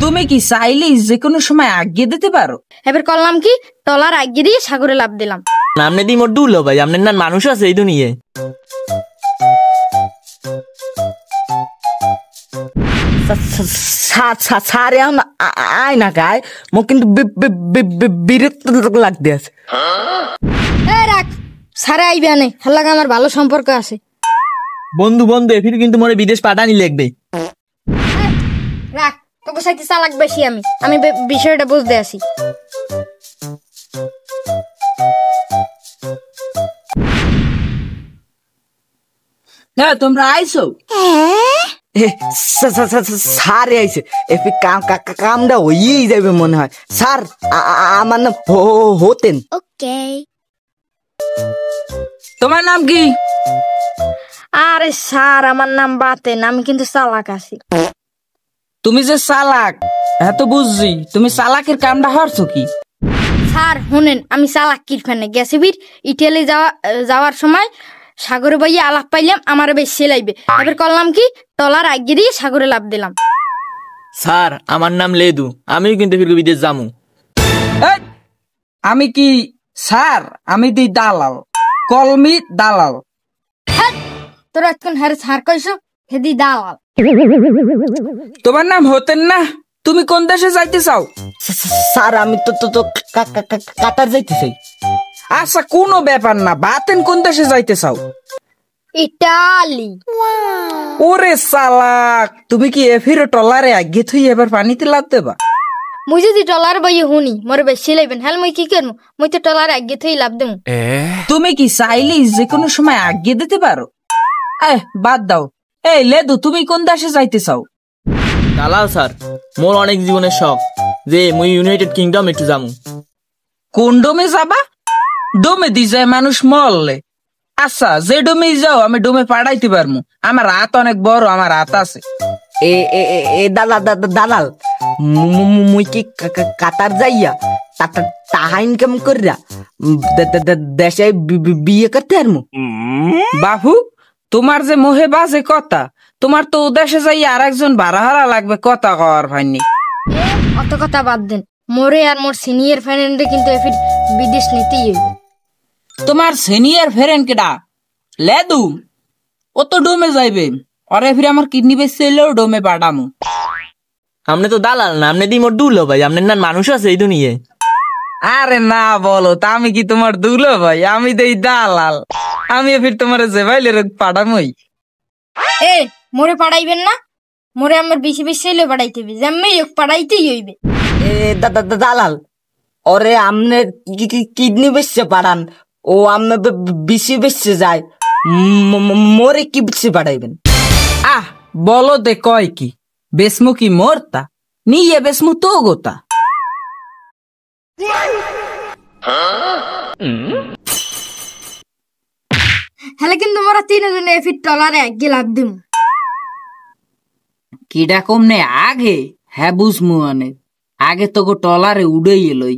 তুমি কি চাইলে যে কোনো সময় আগিয়ে দিতে পারো? এবার করলাম কি, টলার আগিয়ে দিয়ে সাগরে লাভ দিলাম। আপনি দি মোর ডুলো ভাই, আপনার না মানুষ আছে এই দুনিয়ে। সারে আয় না গায় মো কিন্তু বিরক্ত লাগতে আছে। রাখ, সারে আইবে আনে হাল্লাগ, আমার ভালো সম্পর্ক আছে। বন্ধু বন্ধু এফির কিন্তু মোরে বিদেশ পাঠানি লাগবে। রাখ, তোকে সাথে চালাক বেশি আমি বিষয়টা বুঝতে আসি। হ্যাঁ তোমরা আইসো? সারে আইছে, এফি কামটা হইয়েই যাবে মনে হয়। স্যার আমার নাম হতেন। ওকে, তোমার নাম কি? আরে স্যার আমার নাম বাতেন, আমি কিন্তু চালাক আছি। তুমি যে চালাক হ্যাঁ তো বুঝছি, তুমি চালাকের কামটা হরছো কি? স্যার শুনেন, আমি চালাক কির ফেনে গেছি বীর ইটালি যাওয়ার সময় সাগরে বইয়ে আলাপ পাইলাম, আমার বেশ সেলাইবে। এবার করলাম কি, টলার আগিয়ে দিয়ে সাগরে লাভ দিলাম। স্যার আমার নাম লেদু, আমিও কিন্তু ফির বিদেশ যামু। আমি কি স্যার? আমি দিই দালাল, কলমি দালাল। তোরা এখন হ্যারে স্যার কইস, হেদি দালাল। তোমার নাম হতেন না? তুমি কোন দেশে যাইতে চাও? স্যার আমি তো কাতার যাইতে চাই। আচ্ছা কোনো ব্যাপার না, বাতেন কোন দেশে যাইতে চাও? ইটালি। ওরে চালাক, তুমি কি এফির টলারে আগে থুই এবার পানিতে লাভ দেবা? মুই যদি টলার বইয়ে শুনি মোর বেশ সেলাইবেন, হ্যাঁ মুই কি করবো? মুই তো টলার আগে থুই লাভ দেবো। তুমি কি চাইলে যে কোনো সময় আগিয়ে দিতে পারো? বাদ দাও। এই লেদু, তুমি কোন দেশে যাইতে চাও? দালাল স্যার, মোর অনেক জীবনের শখ যে মুই ইউনাইটেড কিংডম একটু যামু। কোন ডোমে যাবা? ডোমে দি যায় মানুষ মরলে। আচ্ছা যে ডোমে যাও আমি ডোমে পাঠাইতে পারবো, আমার হাত অনেক বড়, আমার হাত আছে। এ দালাল মুই কি কাতার যাইয়া টাকা ইনকাম করিয়া দেশে বিয়ে করতে পারমু? বাবু তোমার যে মোহে বাজে কথা, তোমার তো দেশে যাই আর একজন ভাড়া লাগবে কথা কওয়ার ভাইনি। অত কথা বাদ দেন, মোরে আর মোর সিনিয়র ফ্রেন্ডে কিন্তু এফির বিদেশ নিতেই হইবে। তোমার সিনিয়র ফ্রেন্ড কেডা? লেদু, ও তো ডোমে যাইবে, অরে ফিরে আমার কিডনি বেশ এলেও ডোমে পাঠামু। আপনি তো দালাল না, আপনি দি মোর ডুলো ভাই, আপনার না মানুষ আছে এই দুনিয়ে। আরে না বলো তা, আমি কি তোমার দুলো ভাই? আমি দেই দালাল, আমি ফির তোমার যে ভাইলে পাঠামই। মোরে পাঠাইবেন না, মোরে আমার বেশি বেশি এলে পাঠাইতে হইবে, যেমনি হোক পাঠাইতেই হইবে। দালাল ওরে আমনে কিডনি বেচছে পাঠান, ও আমনে বেশি বেচছে যায়, মোরে কি বেচছে পাঠাইবেন? বলো দে কয় কি বেসমু কি মোরতা নিয়ে বেসমু তো গোতা। হলে কিন্তু মোরা তিনজনে এফির টলারে আগে লাভ দিম। কিডা কমনে আগে? হ্যাঁ বুঝমু অনেক আগে তো গো টলারে উড়েই এলই।